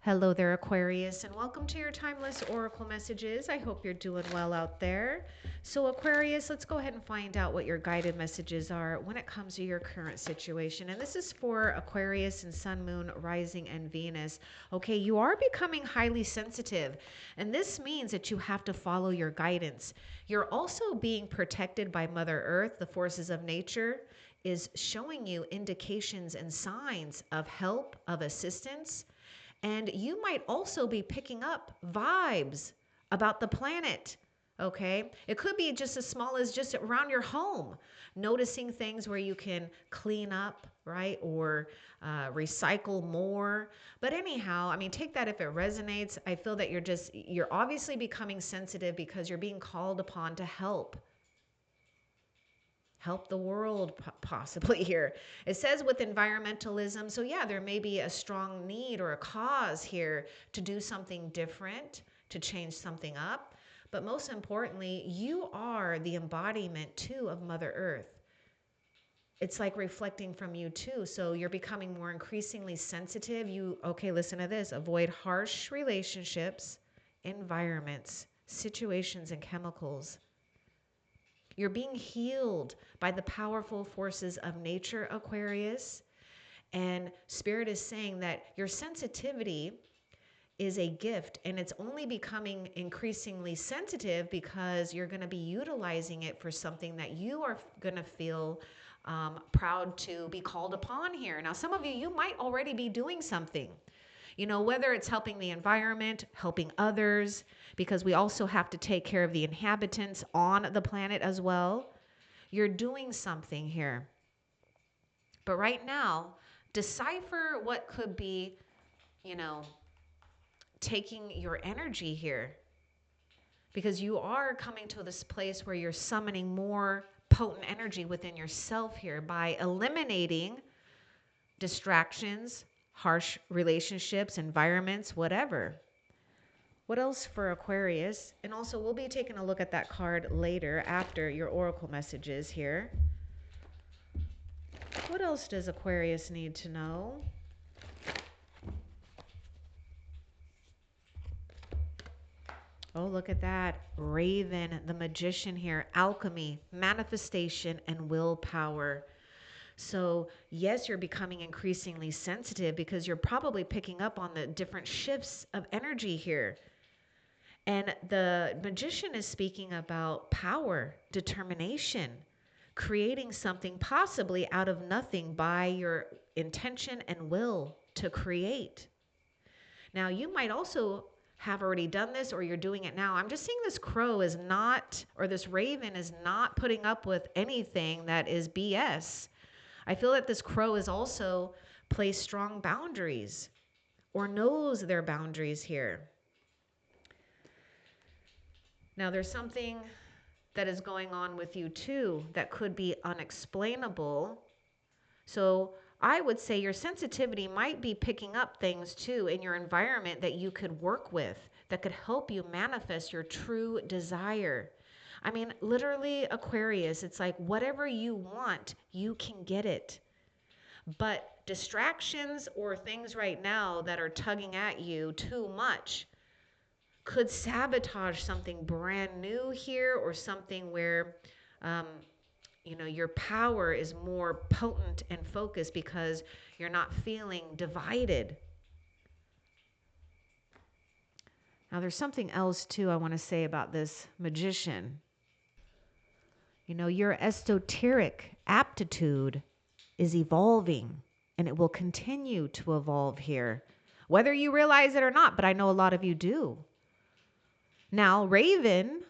Hello there, Aquarius, and welcome to your timeless oracle messages. I hope you're doing well out there. So, Aquarius, let's go ahead and find out what your guided messages are when it comes to your current situation. And this is for Aquarius and Sun, Moon, Rising, and Venus. Okay, you are becoming highly sensitive, and this means that you have to follow your guidance. You're also being protected by Mother Earth. The forces of nature is showing you indications and signs of help, of assistance. And you might also be picking up vibes about the planet. Okay. It could be just as small as just around your home, noticing things where you can clean up, right? Or recycle more. But anyhow, I mean, take that if it resonates. I feel that you're obviously becoming sensitive because you're being called upon to help the world possibly here. It says with environmentalism, so yeah, there may be a strong need or a cause here to do something different, to change something up. But most importantly, you are the embodiment too of Mother Earth. It's like reflecting from you too. So you're becoming more increasingly sensitive. Okay, listen to this. Avoid harsh relationships, environments, situations, and chemicals. You're being healed by the powerful forces of nature, Aquarius. And Spirit is saying that your sensitivity is a gift, and it's only becoming increasingly sensitive because you're going to be utilizing it for something that you are going to feel proud to be called upon here. Now, some of you, you might already be doing something. You know, whether it's helping the environment, helping others, because we also have to take care of the inhabitants on the planet as well. You're doing something here. But right now, decipher what could be, you know, taking your energy here. Because you are coming to this place where you're summoning more potent energy within yourself here by eliminating distractions, harsh relationships, environments, whatever. What else for Aquarius? And also, we'll be taking a look at that card later after your oracle messages here. What else does Aquarius need to know? Oh, look at that. Raven, the magician here. Alchemy, manifestation, and willpower. So, yes, you're becoming increasingly sensitive because you're probably picking up on the different shifts of energy here. And the magician is speaking about power, determination, creating something possibly out of nothing by your intention and will to create. Now, you might also have already done this or you're doing it now. I'm just seeing this crow is not, or this raven is not putting up with anything that is BS. I feel that this crow is also placed strong boundaries or knows their boundaries here. Now, there's something that is going on with you too that could be unexplainable. So I would say your sensitivity might be picking up things too in your environment that you could work with, that could help you manifest your true desire. I mean, literally, Aquarius, it's like whatever you want, you can get it. But distractions or things right now that are tugging at you too much could sabotage something brand new here, or something where your power is more potent and focused because you're not feeling divided. Now, there's something else too I want to say about this magician. Your esoteric aptitude is evolving, and it will continue to evolve here, whether you realize it or not, but I know a lot of you do. Now, Raven,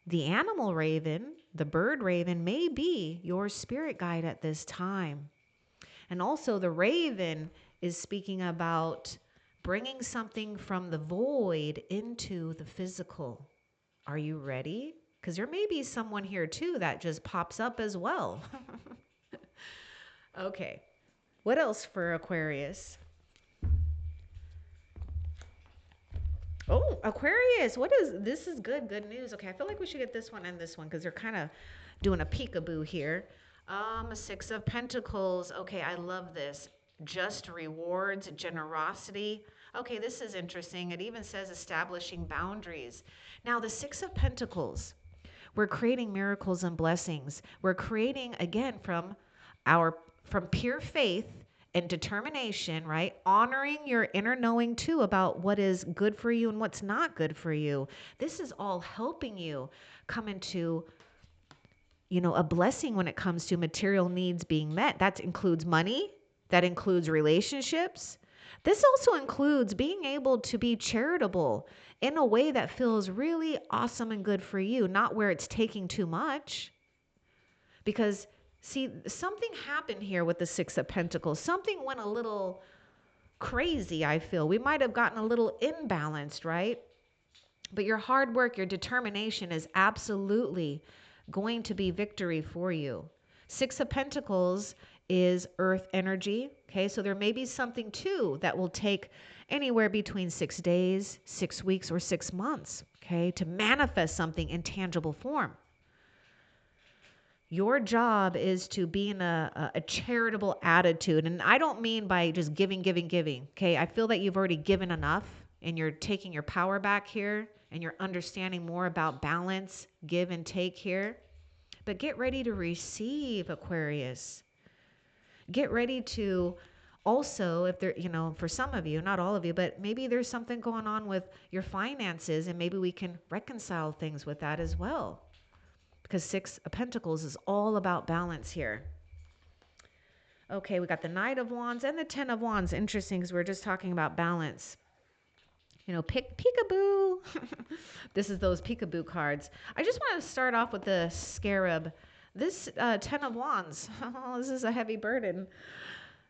the animal raven, the bird raven, may be your spirit guide at this time. And also, the raven is speaking about bringing something from the void into the physical. Are you ready? Because there may be someone here too that just pops up as well. Okay. What else for Aquarius? Oh, Aquarius, this is good news. Okay, I feel like we should get this one and this one because they're kind of doing a peekaboo here. Six of Pentacles. Okay, I love this. just rewards, generosity. Okay, this is interesting. It even says establishing boundaries. Now, the Six of Pentacles, we're creating miracles and blessings. We're creating, again, from pure faith and determination, right? Honoring your inner knowing too about what is good for you and what's not good for you. This is all helping you come into, a blessing when it comes to material needs being met. That includes money, that includes relationships. This also includes being able to be charitable in a way that feels really awesome and good for you, not where it's taking too much. Because, see, something happened here with the Six of Pentacles. Something went a little crazy, I feel. We might have gotten a little imbalanced, right? But your hard work, your determination is absolutely going to be victory for you. Six of Pentacles is earth energy. Okay, so there may be something too that will take anywhere between 6 days, 6 weeks, or 6 months, okay, to manifest something in tangible form. Your job is to be in a charitable attitude. And I don't mean by just giving. Okay, I feel that you've already given enough and you're taking your power back here and you're understanding more about balance, give and take here. But get ready to receive, Aquarius. Get ready to also, if there, for some of you, not all of you, but maybe there's something going on with your finances and maybe we can reconcile things with that as well. Because Six of Pentacles is all about balance here. Okay, we got the Knight of Wands and the Ten of Wands. Interesting, because we're just talking about balance. Peekaboo. This is those peekaboo cards. I just want to start off with the Scarab. This Ten of Wands. Oh, this is a heavy burden.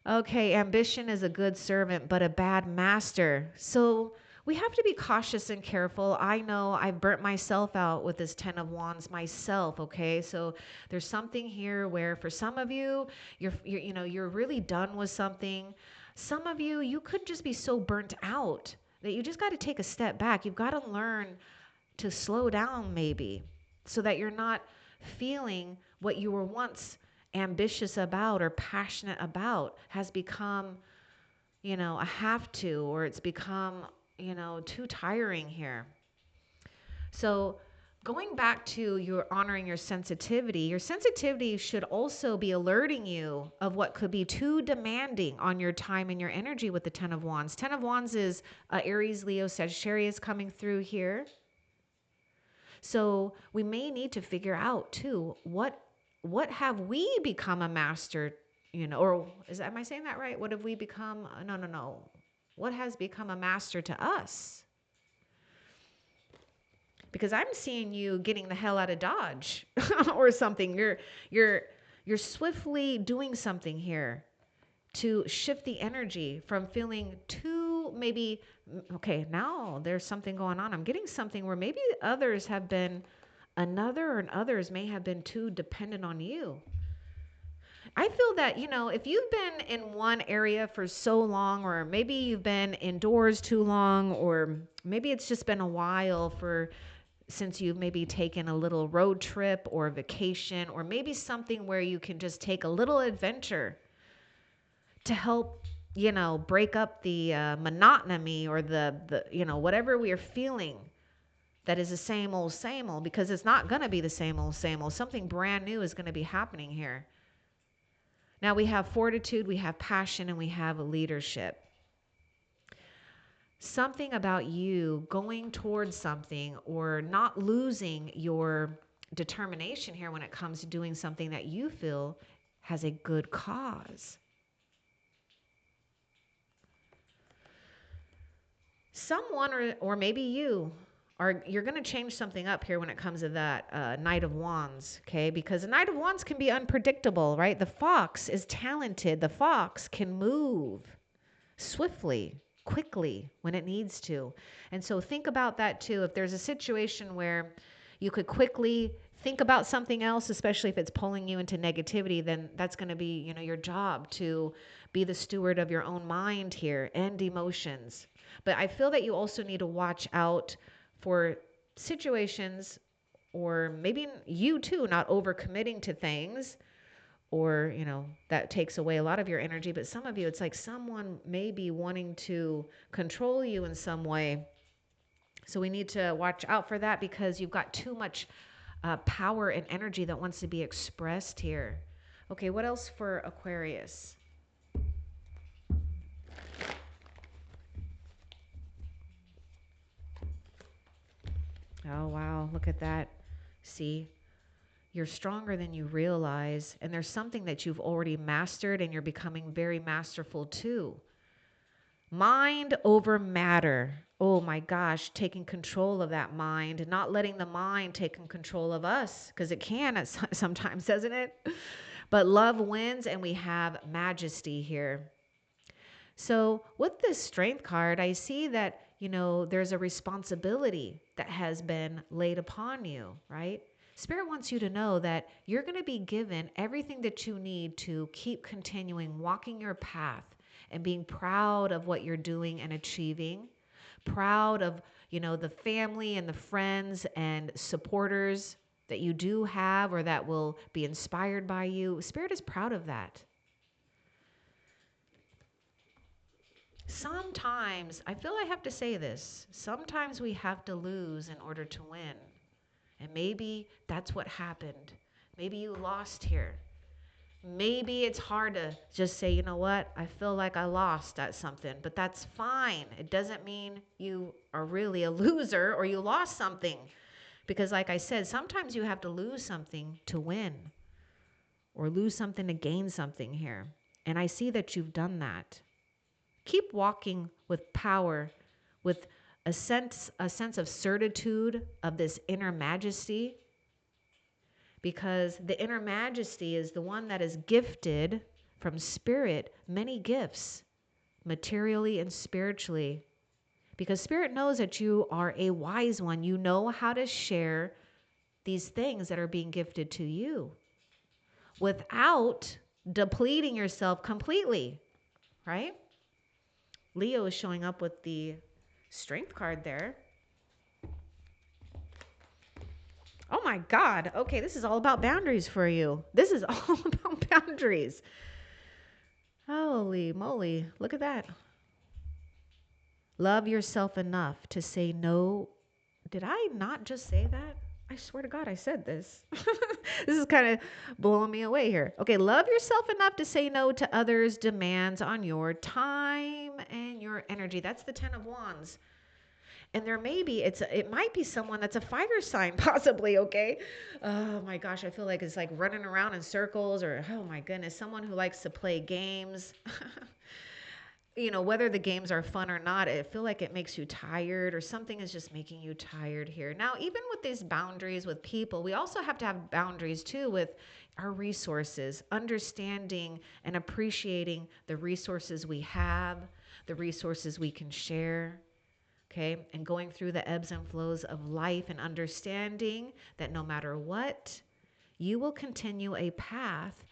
Okay, ambition is a good servant, but a bad master. So we have to be cautious and careful. I know I've burnt myself out with this Ten of Wands myself, okay? So there's something here where for some of you, you're really done with something. Some of you, you could just be so burnt out that you just got to take a step back. You've got to learn to slow down maybe so that you're not feeling what you were once ambitious about or passionate about has become, a have to, or it's become, too tiring here. So going back to your honoring your sensitivity should also be alerting you of what could be too demanding on your time and your energy with the Ten of Wands. Ten of Wands is Aries, Leo, Sagittarius coming through here. So we may need to figure out too, what have we become a master, or am I saying that right? What have we become? No. What has become a master to us? Because I'm seeing you getting the hell out of Dodge or something. You're swiftly doing something here to shift the energy from feeling too maybe, okay, now there's something going on. I'm getting something where maybe others may have been too dependent on you. I feel that, if you've been in one area for so long, or maybe you've been indoors too long, or maybe it's just been a while since you've maybe taken a little road trip or vacation, or maybe something where you can just take a little adventure to help, break up the monotony or the whatever we are feeling that is the same old, because it's not going to be the same old. Something brand new is going to be happening here. Now we have fortitude, we have passion, and we have leadership. Something about you going towards something or not losing your determination here when it comes to doing something that you feel has a good cause. Someone or maybe you're going to change something up here when it comes to that Knight of Wands, okay? Because the Knight of Wands can be unpredictable, right? The fox is talented. The fox can move swiftly, quickly when it needs to. And so think about that too. If there's a situation where you could quickly think about something else, especially if it's pulling you into negativity, then that's going to be, your job to be the steward of your own mind here and emotions. But I feel that you also need to watch out for situations, or maybe you too, not overcommitting to things, or, you know, that takes away a lot of your energy. But some of you, it's like someone may be wanting to control you in some way. So we need to watch out for that because you've got too much power and energy that wants to be expressed here. Okay, what else for Aquarius? Oh, wow, look at that. See, you're stronger than you realize, and there's something that you've already mastered, and you're becoming very masterful too. Mind over matter. Oh my gosh, taking control of that mind, not letting the mind take control of us, because it can sometimes, doesn't it? But love wins, and we have majesty here. So with this strength card, I see that, you know, there's a responsibility that has been laid upon you, right? Spirit wants you to know that you're going to be given everything that you need to keep continuing walking your path and being proud of what you're doing and achieving, proud of, you know, the family and the friends and supporters that you do have or that will be inspired by you. Spirit is proud of that. Sometimes, I feel I have to say this, sometimes we have to lose in order to win. And maybe that's what happened. Maybe you lost here. Maybe it's hard to just say, you know what, I feel like I lost at something, but that's fine. It doesn't mean you are really a loser or you lost something. Because like I said, sometimes you have to lose something to win or lose something to gain something here. And I see that you've done that. Keep walking with power, with a sense of certitude of this inner majesty, because the inner majesty is the one that is gifted from spirit many gifts, materially and spiritually, because spirit knows that you are a wise one. You know how to share these things that are being gifted to you without depleting yourself completely, right? Leo is showing up with the strength card there. Oh my God. Okay, this is all about boundaries for you. This is all about boundaries. Holy moly. Look at that. Love yourself enough to say no. Did I not just say that? I swear to God, I said this. This is kind of blowing me away here. Okay, love yourself enough to say no to others' demands on your time and your energy. That's the 10 of Wands. And there may be, it might be someone that's a fire sign, possibly, okay? Oh my gosh, I feel like it's like running around in circles, or oh my goodness, someone who likes to play games. You know, whether the games are fun or not, I feel like it makes you tired, or something is just making you tired here. Now, even with these boundaries with people, we also have to have boundaries too with our resources, understanding and appreciating the resources we have, the resources we can share. Okay, and going through the ebbs and flows of life and understanding that no matter what, you will continue a path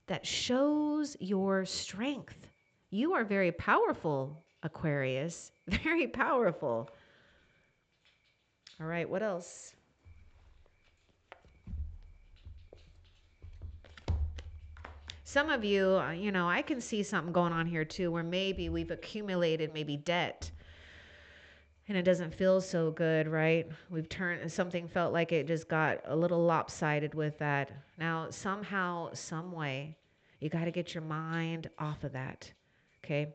that shows your strength. You are very powerful, Aquarius, very powerful. All right, what else? Some of you, you know, I can see something going on here too, where maybe we've accumulated maybe debt. And it doesn't feel so good, right? We've turned, something felt like it just got a little lopsided with that. Now, somehow, some way, you got to get your mind off of that, okay?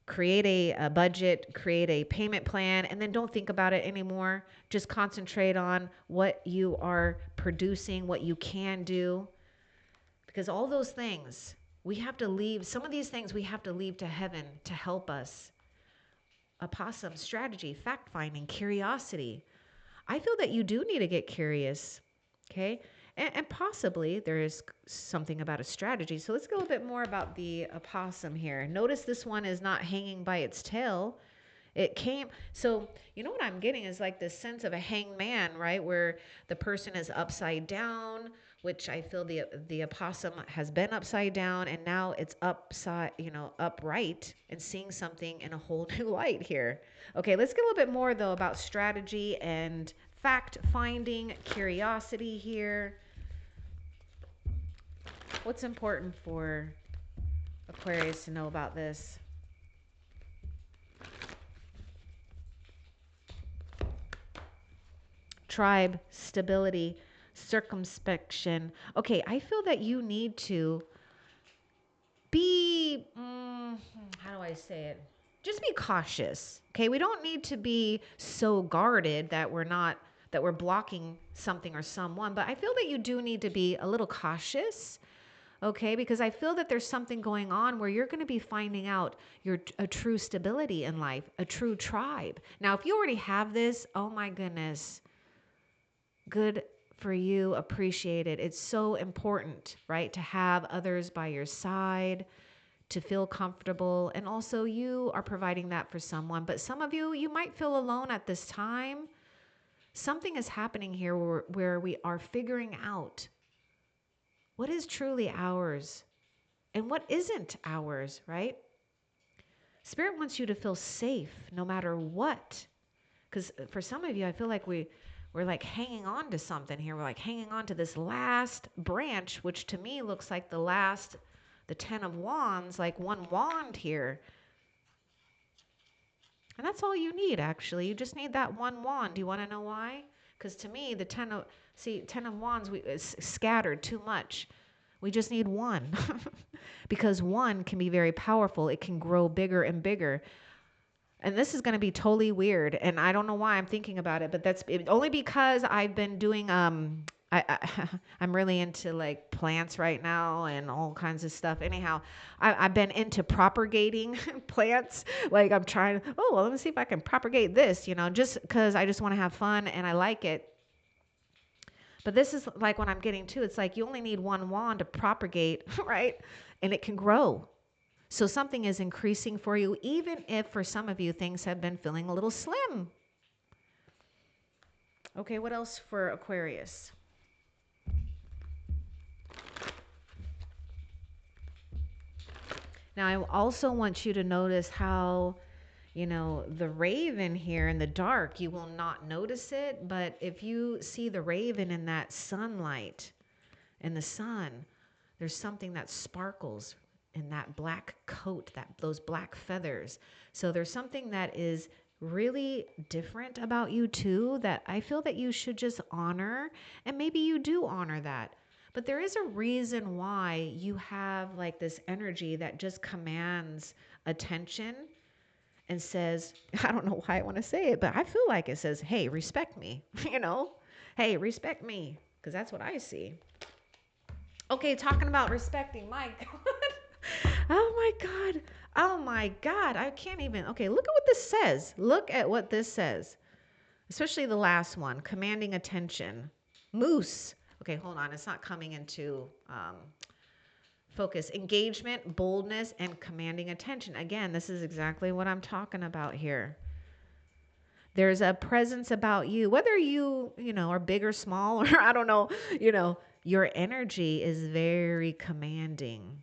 Create a budget, create a payment plan, and then don't think about it anymore. Just concentrate on what you are producing, what you can do. Because all those things, we have to leave, some of these things we have to leave to heaven to help us. Opossum, strategy, fact finding, curiosity. I feel that you do need to get curious, okay? And possibly there is something about a strategy. So let's go a bit more about the opossum here. Notice this one is not hanging by its tail. It came, so you know what I'm getting is like this sense of a hanged man, right? Where the person is upside down, which I feel the opossum has been upside down, and now it's upside, you know, upright and seeing something in a whole new light here. Okay, let's get a little bit more though about strategy and fact finding, curiosity here. What's important for Aquarius to know about this? Tribe, stability, circumspection. Okay, I feel that you need to be, how do I say it? Just be cautious. Okay, we don't need to be so guarded that we're blocking something or someone, but I feel that you do need to be a little cautious. Okay, because I feel that there's something going on where you're going to be finding out a true stability in life, a true tribe. Now, if you already have this, oh my goodness, good for you, appreciate it. It's so important, right, to have others by your side, to feel comfortable, and also you are providing that for someone. But some of you, you might feel alone at this time. Something is happening here where we are figuring out what is truly ours and what isn't ours, right? Spirit wants you to feel safe no matter what. Because for some of you, I feel like we're like hanging on to something here. We're like hanging on to this last branch, which to me looks like the 10 of Wands, like one wand here. And that's all you need, actually. You just need that one wand. Do you want to know why? Because to me, the 10 of Wands is scattered too much. We just need one. Because one can be very powerful. It can grow bigger and bigger. And this is going to be totally weird. And I don't know why I'm thinking about it, but that's only because I've been doing, I'm really into like plants right now and all kinds of stuff. Anyhow, I've been into propagating plants. Like I'm trying, oh, well, let me see if I can propagate this, just because I just want to have fun and I like it. But this is like what I'm getting to. It's like you only need one wand to propagate, right? And it can grow. So something is increasing for you, even if for some of you things have been feeling a little slim. Okay, what else for Aquarius? Now, I also want you to notice how, the raven here in the dark, you will not notice it. But if you see the raven in that sunlight, in the sun, there's something that sparkles in that black coat, those black feathers. So there's something that is really different about you too that I feel that you should just honor, and maybe you do honor that. But there is a reason why you have like this energy that just commands attention and says, I don't know why I want to say it, but I feel like it says, hey, respect me, hey, respect me, because that's what I see. Okay, talking about respecting, my God. Oh my God. Oh my God. I can't even. Okay, look at what this says. Look at what this says. Especially the last one, commanding attention. Moose. Okay, hold on. It's not coming into focus. Engagement, boldness, and commanding attention. Again, this is exactly what I'm talking about here. There's a presence about you, whether you are big or small, or I don't know, your energy is very commanding.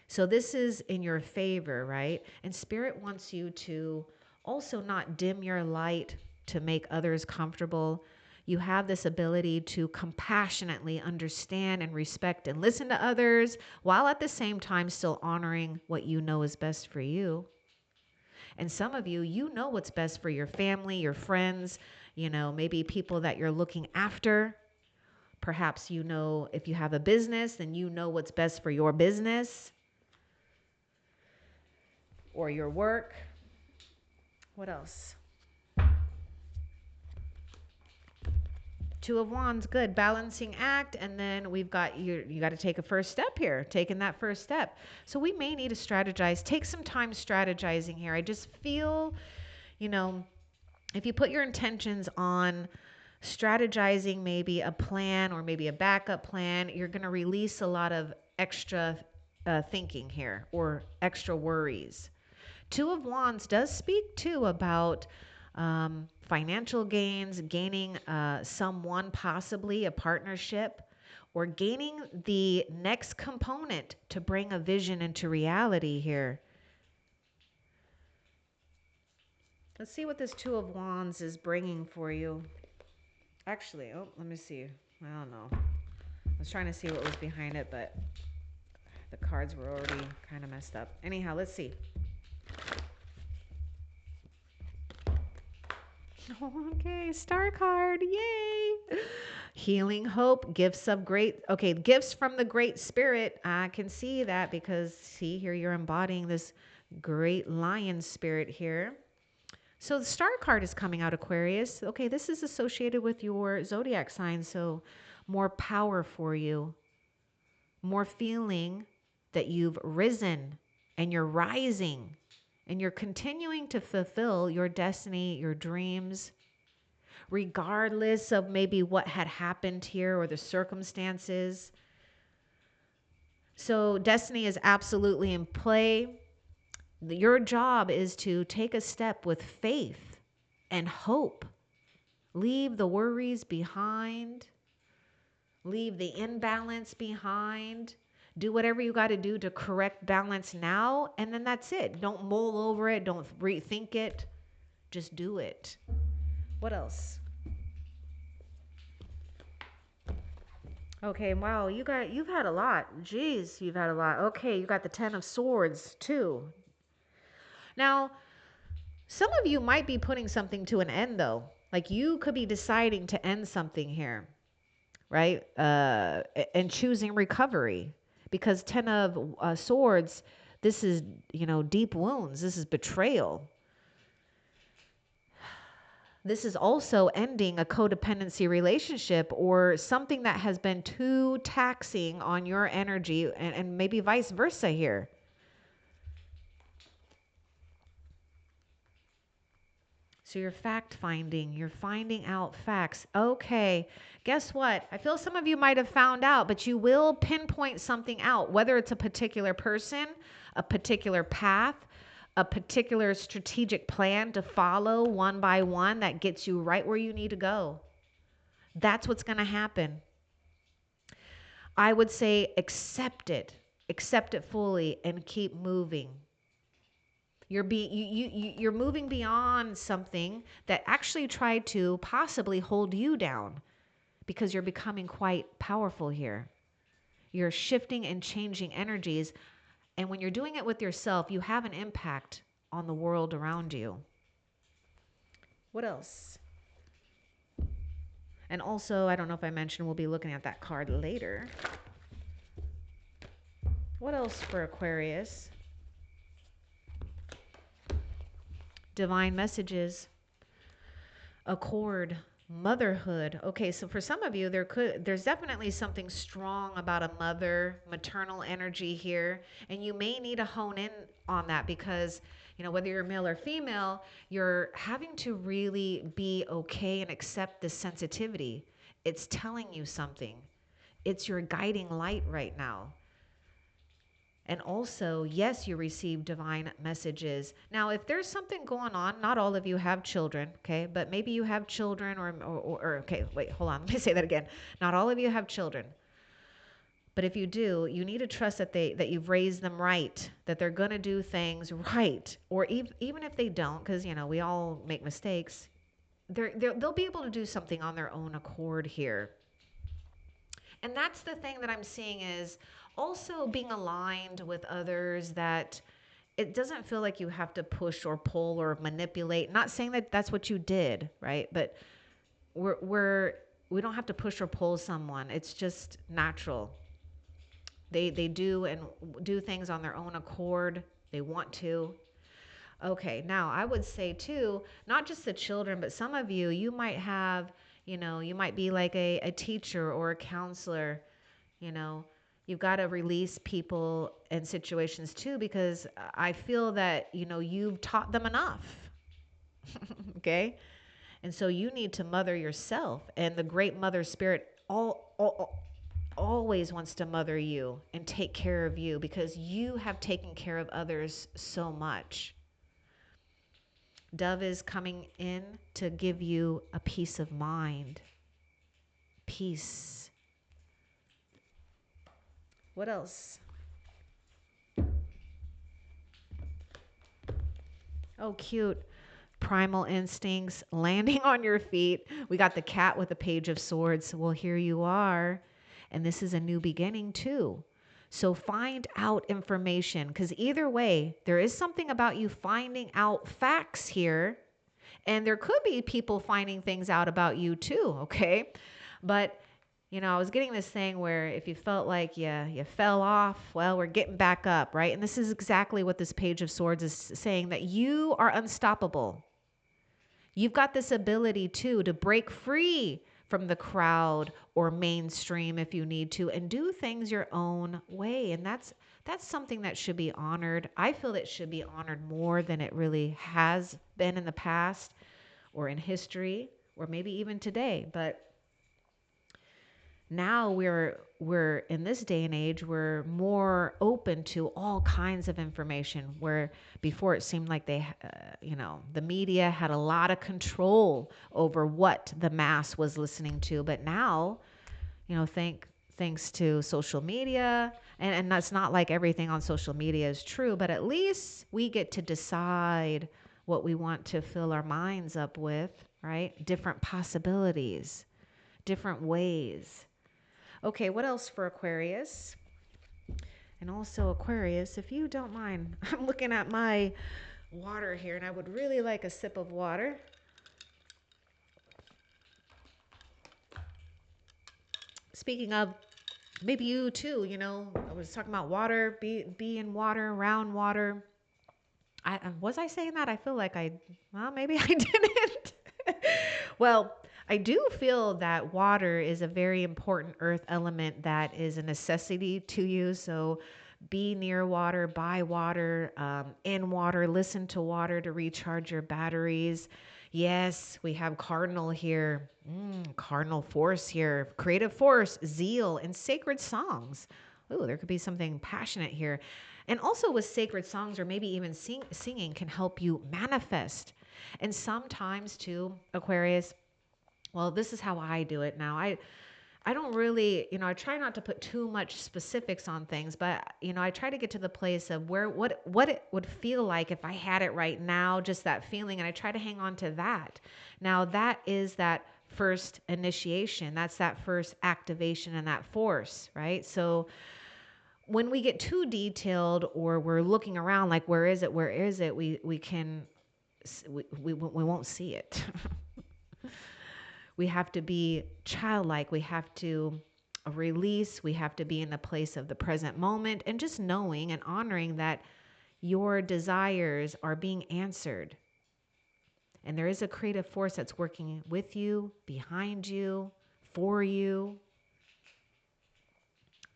So this is in your favor, right? And Spirit wants you to also not dim your light to make others comfortable. You have this ability to compassionately understand and respect and listen to others while at the same time still honoring what you know is best for you. And some of you, you know what's best for your family, your friends, maybe people that you're looking after. Perhaps if you have a business, then you know what's best for your business or your work. What else? Two of Wands, good. Balancing act. And then we've got you got to take a first step here, taking that first step. So we may need to strategize. Take some time strategizing here. I just feel, if you put your intentions on strategizing maybe a plan or maybe a backup plan, you're going to release a lot of extra thinking here or extra worries. Two of Wands does speak too about financial gains, gaining someone, possibly a partnership, or gaining the next component to bring a vision into reality here. Let's see what this Two of Wands is bringing for you. Actually, let me see. I don't know. was trying to see what was behind it, but the cards were already kind of messed up. Anyhow, let's see. Okay, star card. Yay. Healing, hope, gifts of great, okay, gifts from the Great Spirit. I can see that because, see, here you're embodying this great lion spirit here. So the star card is coming out, Aquarius. Okay, this is associated with your zodiac sign, so more power for you, more feeling that you've risen and you're rising and you're continuing to fulfill your destiny, your dreams, regardless of maybe what had happened here or the circumstances. So destiny is absolutely in play. Your job is to take a step with faith and hope. Leave the worries behind. Leave the imbalance behind. Do whatever you got to do to correct balance now, and then that's it. Don't mull over it. Don't rethink it. Just do it. What else? Okay, wow, you've had a lot. Jeez, you've had a lot. Okay, you got the 10 of Swords too. Now, some of you might be putting something to an end though. Like you could be deciding to end something here, right? And choosing recovery, because 10 of Swords, this is, deep wounds. This is betrayal. This is also ending a codependency relationship or something that has been too taxing on your energy, and maybe vice versa here. So you're fact finding, you're finding out facts. Okay, guess what? I feel some of you might have found out, but you will pinpoint something out, whether it's a particular person, a particular path, a particular strategic plan to follow one by one that gets you right where you need to go. That's what's going to happen. I would say accept it fully, and keep moving. You're moving beyond something that actually tried to possibly hold you down, because you're becoming quite powerful here. You're shifting and changing energies. And when you're doing it with yourself, you have an impact on the world around you. What else? And also, I don't know if I mentioned, we'll be looking at that card later. What else for Aquarius? Divine messages, accord, motherhood. Okay, so for some of you, there's definitely something strong about a mother, maternal energy here, and you may need to hone in on that, because whether you're male or female, you're having to really be okay and accept this sensitivity. It's telling you something. It's your guiding light right now. And also, yes, you receive divine messages. Now, if there's something going on, not all of you have children, okay? But maybe you have children or okay, wait, hold on. Let me say that again. Not all of you have children. But if you do, you need to trust that you've raised them right, that they're going to do things right. Or even if they don't, because, we all make mistakes, they'll be able to do something on their own accord here. And that's the thing that I'm seeing, is also being aligned with others, that it doesn't feel like you have to push or pull or manipulate. Not saying that that's what you did, right? But we don't have to push or pull someone. It's just natural. They do things on their own accord. They want to. Okay, now I would say too, not just the children, but some of you, you might have, you might be like a teacher or a counselor. You've got to release people and situations too, because I feel that, you've taught them enough. Okay. And so you need to mother yourself, and the great mother spirit always wants to mother you and take care of you, because you have taken care of others so much. Dove is coming in to give you a peace of mind. Peace. What else? Oh, cute. Primal instincts, landing on your feet. We got the cat with the Page of Swords. Well, here you are. And this is a new beginning too. So find out information, because either way, there is something about you finding out facts here. And there could be people finding things out about you too, okay? But, you know, I was getting this thing where if you felt like you fell off, well, we're getting back up, right? And this is exactly what this Page of Swords is saying, that you are unstoppable. You've got this ability too to break free from the crowd or mainstream if you need to, and do things your own way. And that's something that should be honored. I feel it should be honored more than it really has been in the past or in history or maybe even today. But now we're in this day and age, we're more open to all kinds of information, where before it seemed like they, the media had a lot of control over what the mass was listening to. But now, thanks to social media, and that's not like everything on social media is true, but at least we get to decide what we want to fill our minds up with, right? Different possibilities, different ways. Okay, what else for Aquarius? And also Aquarius, if you don't mind, I'm looking at my water here and I would really like a sip of water. Speaking of, maybe you too, I was talking about water, be in water, around water. Was I saying that? I feel like maybe I didn't. Well, I do feel that water is a very important earth element that is a necessity to you. So be near water, by water, in water, listen to water to recharge your batteries. Yes, we have cardinal here, cardinal force here, creative force, zeal, and sacred songs. Ooh, there could be something passionate here. And also with sacred songs or maybe even singing can help you manifest. And sometimes too, Aquarius, well, this is how I do it now. I don't really, I try not to put too much specifics on things, but I try to get to the place of what it would feel like if I had it right now, just that feeling, and I try to hang on to that. Now that is that first initiation. That's that first activation and that force, right? So when we get too detailed or we're looking around like where is it, we won't see it. We have to be childlike. We have to release. We have to be in the place of the present moment and just knowing and honoring that your desires are being answered. And there is a creative force that's working with you, behind you, for you.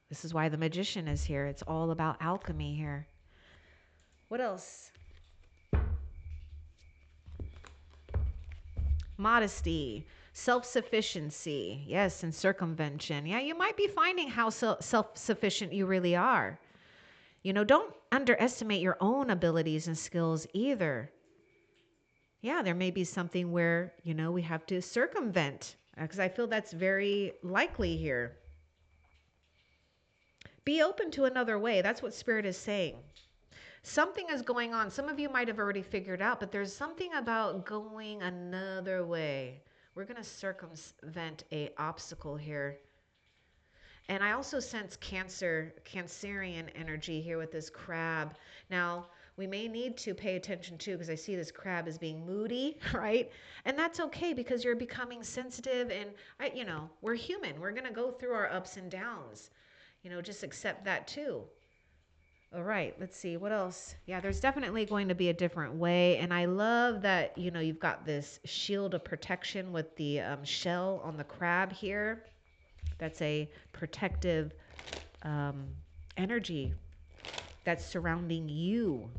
This is why the Magician is here. It's all about alchemy here. What else? Modesty. Self-sufficiency, yes, and circumvention. Yeah, you might be finding how self-sufficient you really are. Don't underestimate your own abilities and skills either. Yeah, there may be something where, we have to circumvent, because I feel that's very likely here. Be open to another way. That's what Spirit is saying. Something is going on. Some of you might have already figured out, but there's something about going another way. We're going to circumvent an obstacle here. And I also sense Cancerian energy here with this crab. Now, we may need to pay attention too, because I see this crab as being moody, right? And that's okay, because you're becoming sensitive, and we're human. We're going to go through our ups and downs. Just accept that too. All right, let's see what else. Yeah, there's definitely going to be a different way. And I love that, you've got this shield of protection with the shell on the crab here. That's a protective energy that's surrounding you.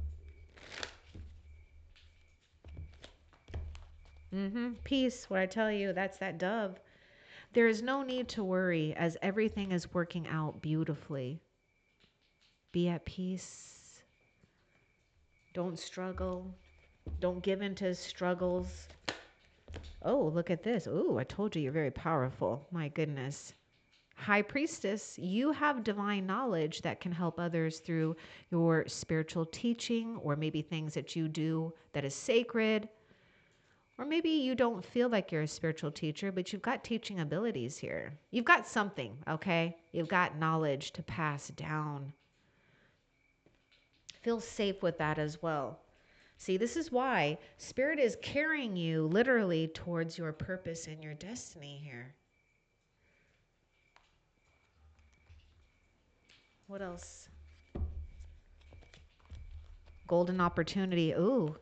Peace, what I tell you, that's that dove. There is no need to worry, as everything is working out beautifully. Be at peace. Don't struggle. Don't give in to struggles. Oh, look at this. Oh, I told you you're very powerful. My goodness. High Priestess, you have divine knowledge that can help others through your spiritual teaching, or maybe things that you do that is sacred, Or maybe you don't feel like you're a spiritual teacher, but you've got teaching abilities here. You've got something, okay? You've got knowledge to pass down. Feel safe with that as well. See, this is why Spirit is carrying you literally towards your purpose and your destiny here. What else? Golden opportunity. Ooh,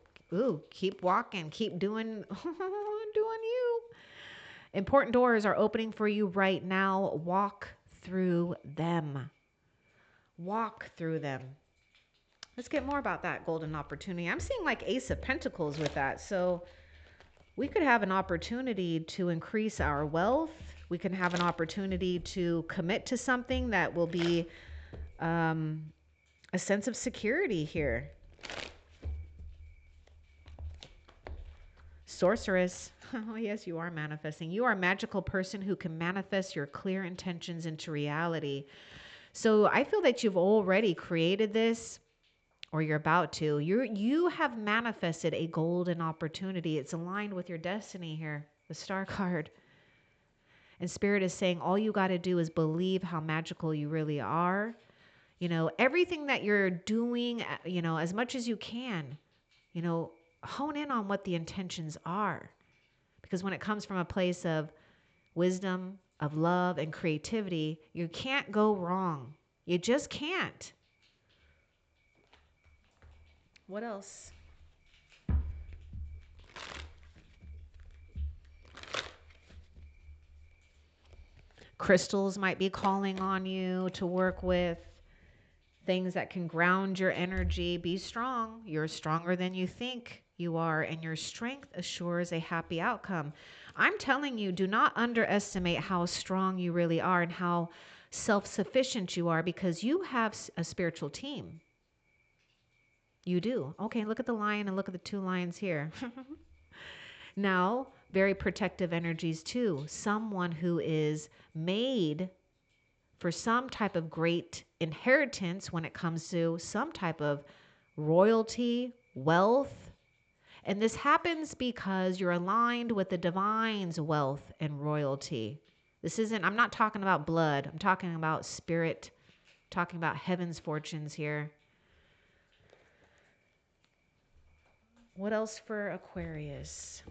keep walking, keep doing, doing you. Important doors are opening for you right now. Walk through them. Walk through them. Let's get more about that golden opportunity. I'm seeing like Ace of Pentacles with that. So we could have an opportunity to increase our wealth. We can have an opportunity to commit to something that will be a sense of security here. Sorceress. Oh, yes, you are manifesting. You are a magical person who can manifest your clear intentions into reality. So I feel that you've already created this, or you're about to. You have manifested a golden opportunity. It's aligned with your destiny here, the Star card. And Spirit is saying all you got to do is believe how magical you really are. You know, everything that you're doing, you know, as much as you can, you know, hone in on what the intentions are. Because when it comes from a place of wisdom, of love, and creativity, you can't go wrong. You just can't. What else? Crystals might be calling on you to work with. Things that can ground your energy. Be strong. You're stronger than you think you are, and your strength assures a happy outcome. I'm telling you, do not underestimate how strong you really are and how self-sufficient you are, because you have a spiritual team. You do. Okay, look at the lion and look at the two lions here. Now, very protective energies too. Someone who is made for some type of great inheritance when it comes to some type of royalty, wealth. And this happens because you're aligned with the divine's wealth and royalty. This isn't, I'm not talking about blood. I'm talking about spirit, talking about heaven's fortunes here. What else for Aquarius?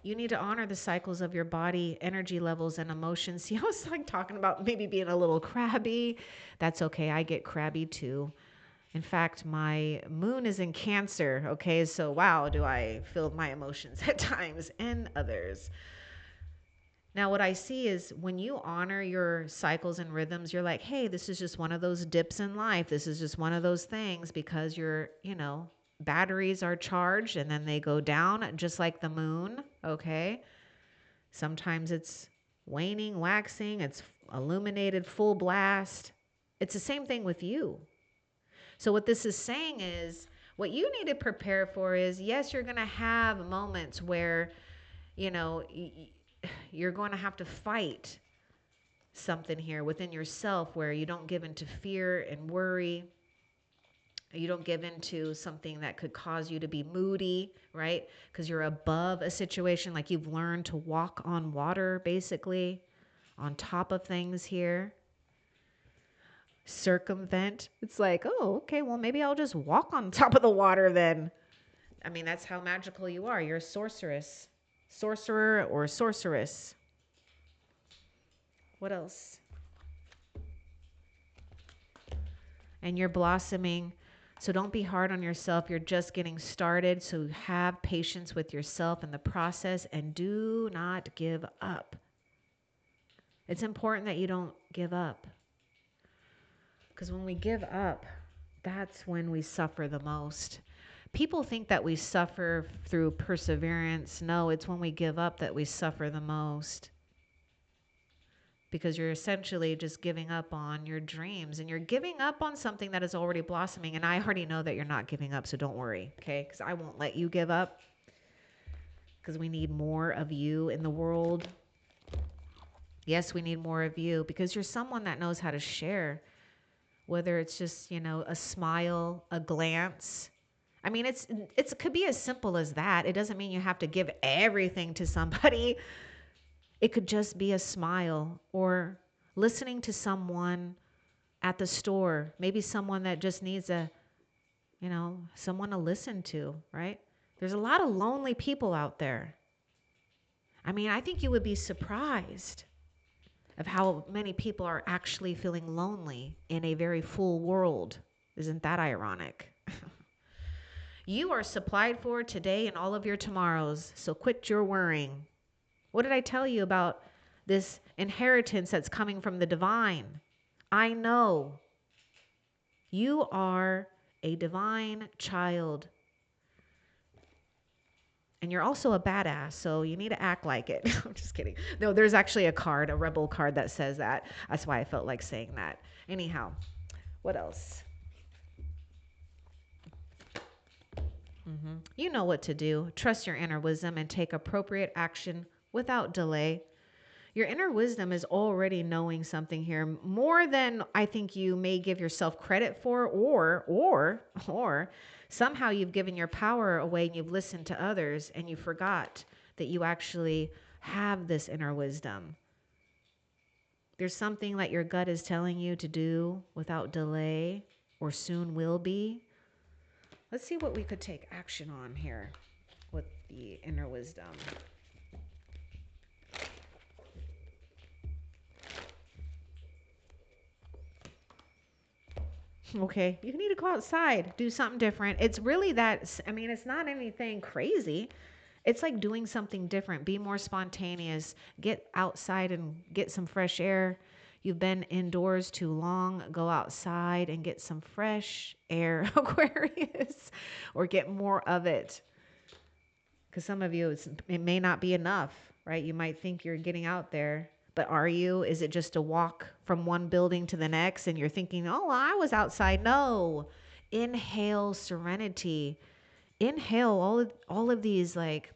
You need to honor the cycles of your body, energy levels, and emotions. See, I was like talking about maybe being a little crabby. That's okay. I get crabby too. In fact, my moon is in Cancer. Okay, so wow, do I feel my emotions at times and others. Now, what I see is when you honor your cycles and rhythms, you're like, hey, this is just one of those dips in life. This is just one of those things, because you're, you know, batteries are charged and then they go down just like the moon, okay? Sometimes it's waning, waxing, it's illuminated, full blast. It's the same thing with you. So what this is saying is, what you need to prepare for is, yes, you're going to have moments where, you know, you're going to have to fight something here within yourself where you don't give into fear and worry. You don't give into something that could cause you to be moody, right? Because you're above a situation, like you've learned to walk on water, basically, on top of things here. Circumvent. It's like, oh, okay, well, maybe I'll just walk on top of the water then. I mean, that's how magical you are. You're a sorceress, sorcerer or sorceress. What else? And you're blossoming. So don't be hard on yourself. You're just getting started. So have patience with yourself in the process and do not give up. It's important that you don't give up. Because when we give up, that's when we suffer the most. People think that we suffer through perseverance. No, it's when we give up that we suffer the most. Because you're essentially just giving up on your dreams, and you're giving up on something that is already blossoming. And I already know that you're not giving up, so don't worry, okay? Because I won't let you give up, because we need more of you in the world. Yes, we need more of you, because you're someone that knows how to share, whether it's just, you know, a smile, a glance, I mean, it could be as simple as that. It doesn't mean you have to give everything to somebody. It could just be a smile or listening to someone at the store, maybe someone that just needs someone to listen to, right? There's a lot of lonely people out there. I mean, I think you would be surprised of how many people are actually feeling lonely in a very full world. Isn't that ironic? You are supplied for today and all of your tomorrows, so quit your worrying. What did I tell you about this inheritance that's coming from the divine? I know you are a divine child. And you're also a badass, so you need to act like it. I'm just kidding. No, there's actually a card, a rebel card that says that. That's why I felt like saying that. Anyhow, what else? You know what to do. Trust your inner wisdom and take appropriate action without delay. Your inner wisdom is already knowing something here more than I think you may give yourself credit for, or somehow you've given your power away and you've listened to others and you forgot that you actually have this inner wisdom. There's something that your gut is telling you to do without delay or soon will be. Let's see what we could take action on here with the inner wisdom. Okay, you need to go outside, do something different. It's really that, I mean, it's not anything crazy. It's like doing something different. Be more spontaneous. Get outside and get some fresh air. You've been indoors too long. Go outside and get some fresh air, Aquarius, or get more of it. Because some of you, it may not be enough, right? You might think you're getting out there, but are you? Is it just a walk from one building to the next and you're thinking, oh, I was outside? No. Inhale serenity. Inhale all of these, like,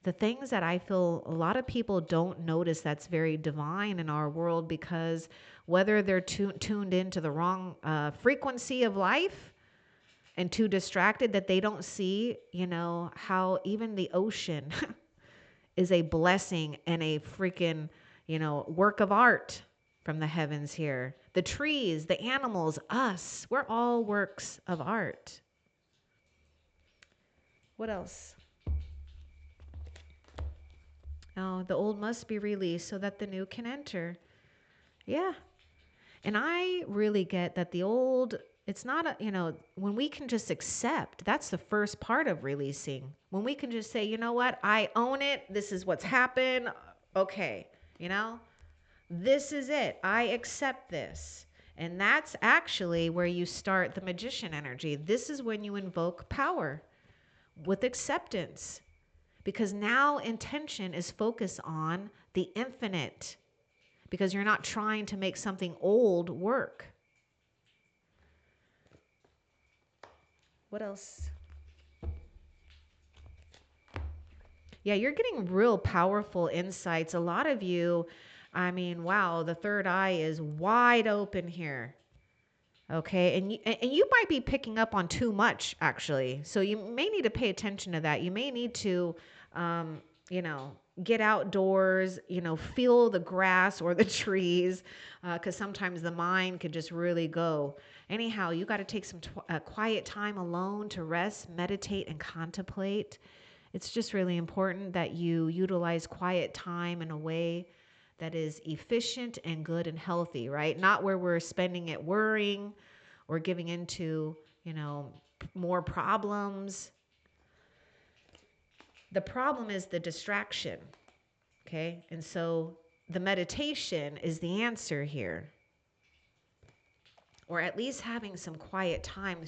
the things that I feel a lot of people don't notice that's very divine in our world, because whether they're tuned into the wrong frequency of life and too distracted that they don't see, how even the ocean is a blessing and a freaking, work of art from the heavens here. The trees, the animals, us, we're all works of art. What else? Oh, the old must be released so that the new can enter. Yeah. And I really get that the old, it's not when we can just accept, that's the first part of releasing. When we can just say, you know what, I own it. This is what's happened. Okay. This is it. I accept this. And that's actually where you start the magician energy. This is when you invoke power with acceptance. Because now intention is focused on the infinite. Because you're not trying to make something old work. What else? Yeah, you're getting real powerful insights. A lot of you, I mean, wow, the third eye is wide open here. Okay, and you might be picking up on too much, actually. So you may need to pay attention to that. You may need to, get outdoors, feel the grass or the trees, because sometimes the mind could just really go. Anyhow, you got to take some quiet time alone to rest, meditate, and contemplate. It's just really important that you utilize quiet time in a way that is efficient and good and healthy, right? Not where we're spending it worrying or giving into, more problems. The problem is the distraction, okay? And so the meditation is the answer here. Or at least having some quiet time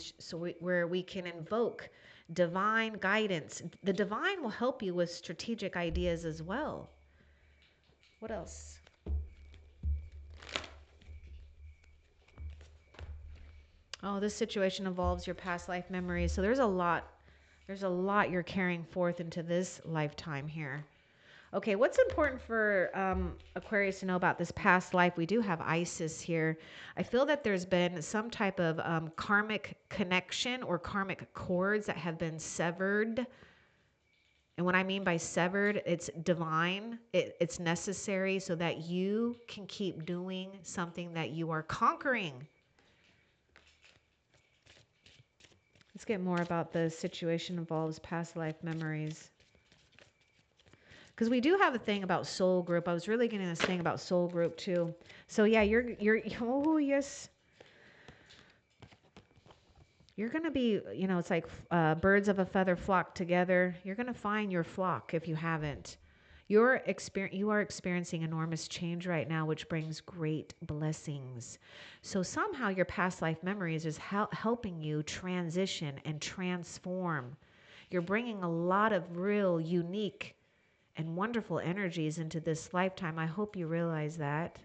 where we can invoke divine guidance. The divine will help you with strategic ideas as well. What else? Oh, this situation involves your past life memories. So there's a lot you're carrying forth into this lifetime here. Okay, what's important for Aquarius to know about this past life? We do have Isis here. I feel that there's been some type of karmic connection or karmic cords that have been severed. And what I mean by severed, it's divine. It's necessary so that you can keep doing something that you are conquering. Let's get more about the situation involves past life memories. Because we do have a thing about soul group. I was really getting this thing about soul group too. So yeah, oh yes. You're going to be, you know, it's like birds of a feather flock together. You're going to find your flock if you haven't. You are experiencing enormous change right now, which brings great blessings. So somehow your past life memories is helping you transition and transform. You're bringing a lot of real unique and wonderful energies into this lifetime. I hope you realize that.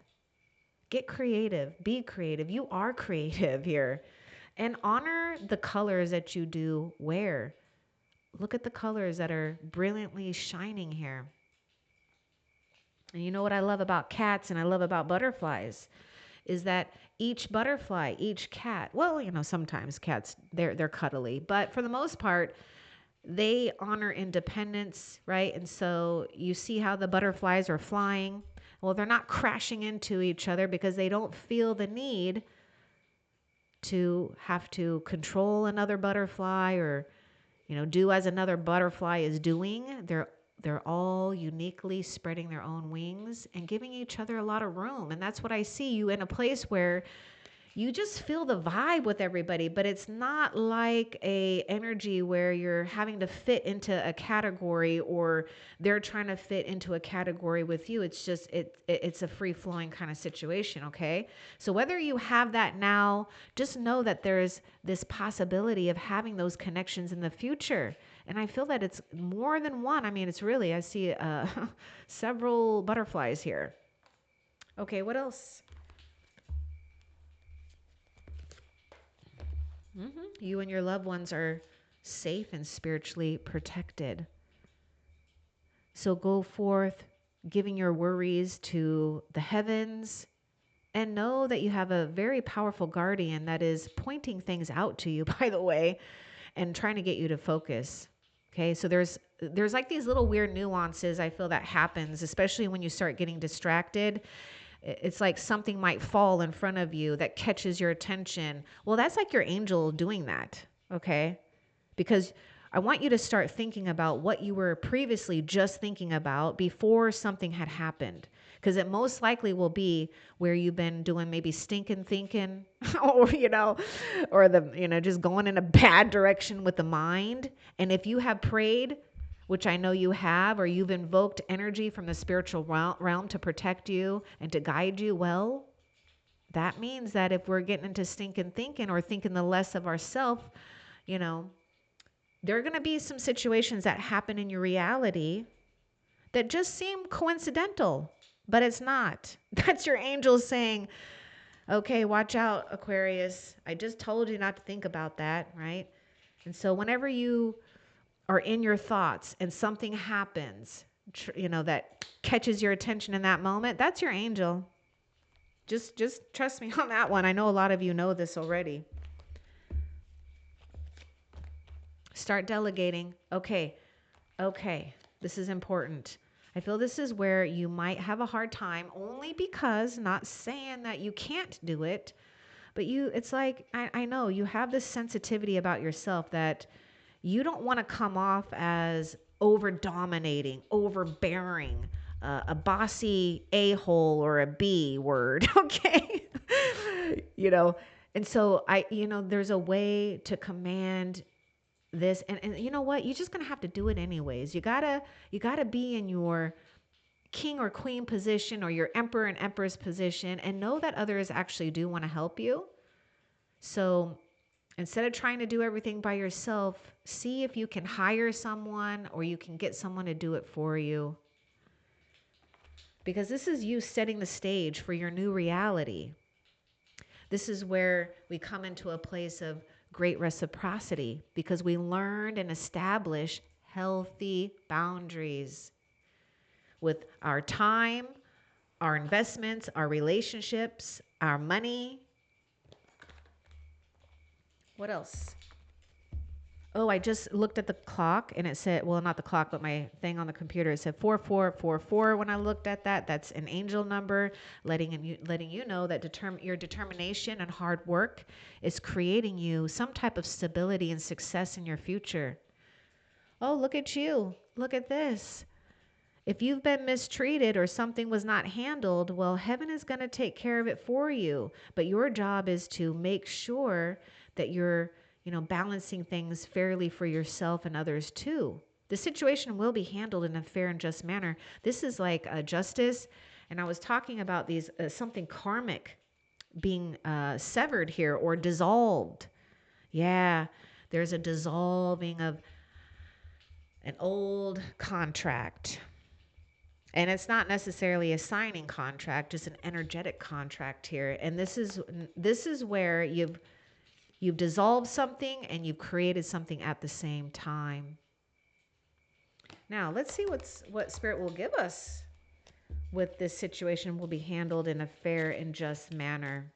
Get creative. Be creative. You are creative here. And honor the colors that you do wear. Look at the colors that are brilliantly shining here. And you know what I love about cats and I love about butterflies is that each butterfly, each cat, well, you know, sometimes cats, they're cuddly, but for the most part, they honor independence, right? And so you see how the butterflies are flying. Well, they're not crashing into each other because they don't feel the need to have to control another butterfly or, you know, do as another butterfly is doing. They're all uniquely spreading their own wings and giving each other a lot of room. And that's what I see you in a place where you just feel the vibe with everybody, but it's not like a energy where you're having to fit into a category or they're trying to fit into a category with you. It's just, it's a free flowing kind of situation. Okay. So whether you have that now, just know that there's this possibility of having those connections in the future. And I feel that it's more than one. I mean, it's really, I see several butterflies here. Okay. What else? You and your loved ones are safe and spiritually protected. So go forth, giving your worries to the heavens, and know that you have a very powerful guardian that is pointing things out to you, by the way, and trying to get you to focus. Okay, so there's like these little weird nuances I feel that happens, especially when you start getting distracted. It's like something might fall in front of you that catches your attention. Well, that's like your angel doing that, okay? Because I want you to start thinking about what you were previously just thinking about before something had happened. Because it most likely will be where you've been doing maybe stinking thinking or, or just going in a bad direction with the mind. And if you have prayed, which I know you have, or you've invoked energy from the spiritual realm to protect you and to guide you, well, that means that if we're getting into stinking thinking or thinking the less of ourselves, there are going to be some situations that happen in your reality that just seem coincidental, but it's not. That's your angel saying, okay, watch out, Aquarius. I just told you not to think about that, right? And so whenever you are in your thoughts and something happens, that catches your attention in that moment, that's your angel. Just trust me on that one. I know a lot of you know this already. Start delegating. Okay. This is important. I feel this is where you might have a hard time, only because, not saying that you can't do it, but it's like, I know you have this sensitivity about yourself that you don't want to come off as over dominating, overbearing, a bossy a-hole or a B word. Okay. And so there's a way to command this, and you know what, you're just gonna have to do it anyways. You gotta be in your king or queen position or your emperor and empress position and know that others actually do want to help you. So instead of trying to do everything by yourself, see if you can hire someone or you can get someone to do it for you, because this is you setting the stage for your new reality. This is where we come into a place of great reciprocity, because we learned and established healthy boundaries with our time, our investments, our relationships, our money. What else? Oh, I just looked at the clock and it said, well, not the clock, but my thing on the computer. It said 4444. When I looked at that, that's an angel number, letting you know that your determination and hard work is creating you some type of stability and success in your future. Oh, look at you. Look at this. If you've been mistreated or something was not handled, well, heaven is going to take care of it for you. But your job is to make sure that you're, balancing things fairly for yourself and others too. The situation will be handled in a fair and just manner. This is like justice. And I was talking about these something karmic being severed here or dissolved. Yeah, there's a dissolving of an old contract. And it's not necessarily a signing contract, just an energetic contract here. And this is where you've dissolved something and you've created something at the same time. Now, let's see what Spirit will give us with this situation. Will be handled in a fair and just manner.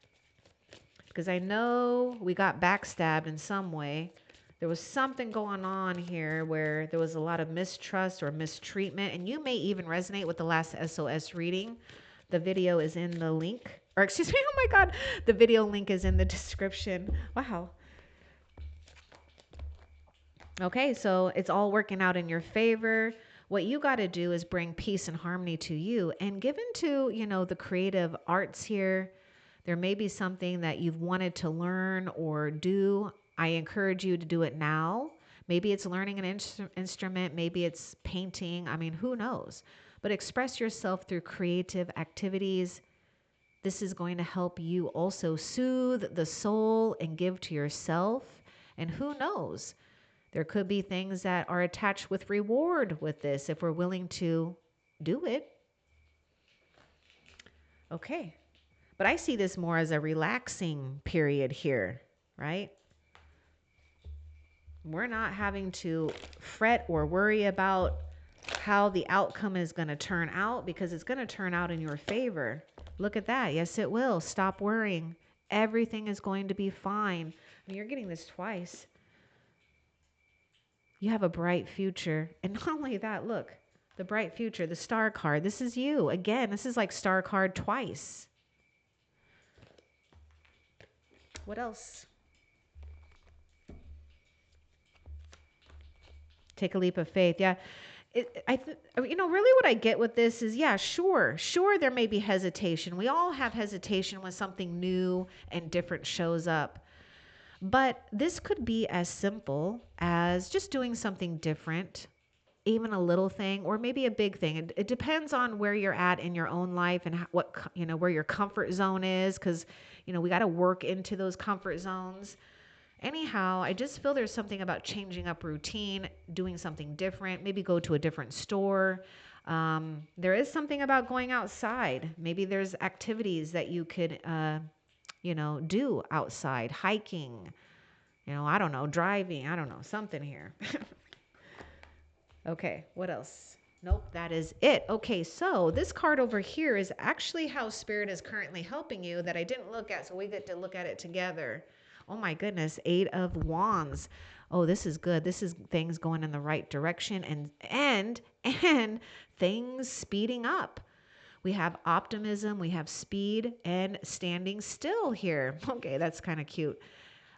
Because I know we got backstabbed in some way. There was something going on here where there was a lot of mistrust or mistreatment. And you may even resonate with the last SOS reading. The video is in the link. Or excuse me, oh my God. The video link is in the description. Wow. Okay, so it's all working out in your favor. What you got to do is bring peace and harmony to you and give into, the creative arts here. There may be something that you've wanted to learn or do. I encourage you to do it now. Maybe it's learning an instrument. Maybe it's painting. I mean, who knows? But express yourself through creative activities. This is going to help you also soothe the soul and give to yourself. And who knows? There could be things that are attached with reward with this if we're willing to do it. Okay. But I see this more as a relaxing period here, right? We're not having to fret or worry about how the outcome is going to turn out because it's going to turn out in your favor. Look at that. Yes, it will. Stop worrying. Everything is going to be fine. I mean, you're getting this twice. You have a bright future. And not only that, look, the bright future, the star card. This is you. Again, this is like star card twice. What else? Take a leap of faith. Yeah. Really what I get with this is, yeah, sure, there may be hesitation. We all have hesitation when something new and different shows up. But this could be as simple as just doing something different, even a little thing, or maybe a big thing. It depends on where you're at in your own life and where your comfort zone is, because, we got to work into those comfort zones. Anyhow, I just feel there's something about changing up routine, doing something different, maybe go to a different store. There is something about going outside. Maybe there's activities that you could, do outside, hiking, I don't know, driving, I don't know, something here. Okay, what else? Nope, that is it. Okay, so this card over here is actually how Spirit is currently helping you that I didn't look at, so we get to look at it together. Oh my goodness, 8 of Wands. Oh, this is good. This is things going in the right direction and things speeding up. We have optimism, we have speed, and standing still here. Okay, that's kind of cute.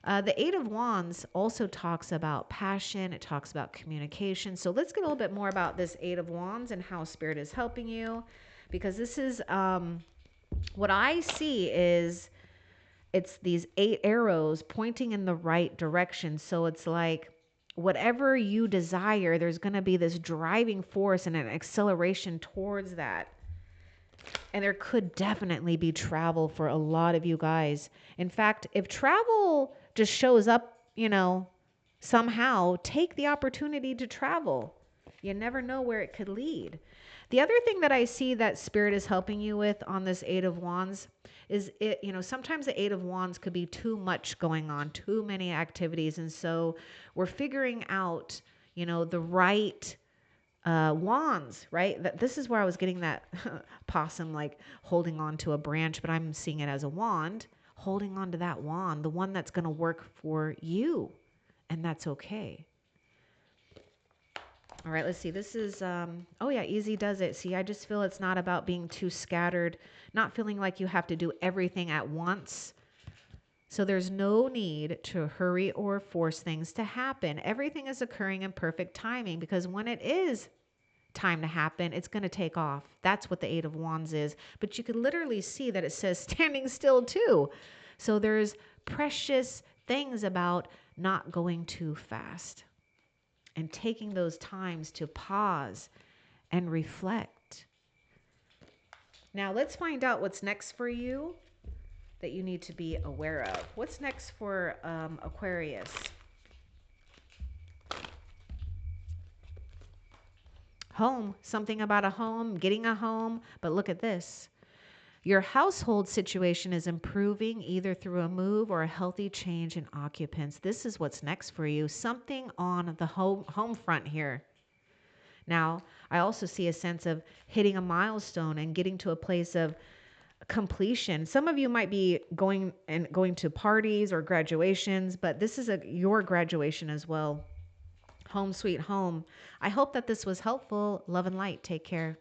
The 8 of Wands also talks about passion. It talks about communication. So let's get a little bit more about this 8 of Wands and how Spirit is helping you. Because this is what I see is it's these 8 arrows pointing in the right direction. So it's like whatever you desire, there's going to be this driving force and an acceleration towards that. And there could definitely be travel for a lot of you guys. In fact, if travel just shows up, somehow, take the opportunity to travel. You never know where it could lead. The other thing that I see that Spirit is helping you with on this 8 of Wands is sometimes the 8 of Wands could be too much going on, too many activities. And so we're figuring out, the right Wands, right? This is where I was getting that possum like holding on to a branch, but I'm seeing it as a wand, holding on to that wand, the one that's going to work for you. And that's okay. All right, let's see. This is, oh yeah, easy does it. See, I just feel it's not about being too scattered, not feeling like you have to do everything at once. So there's no need to hurry or force things to happen. Everything is occurring in perfect timing, because when it is time to happen, it's going to take off. That's what the Eight of Wands is. But you can literally see that it says standing still too. So there's precious things about not going too fast and taking those times to pause and reflect. Now let's find out what's next for you that you need to be aware of. What's next for Aquarius? Home, something about a home, getting a home. But look at this. Your household situation is improving either through a move or a healthy change in occupants. This is what's next for you. Something on the home front here. Now, I also see a sense of hitting a milestone and getting to a place of completion. Some of you might be going to parties or graduations, but this is your graduation as well. Home sweet home. I hope that this was helpful. Love and light. Take care.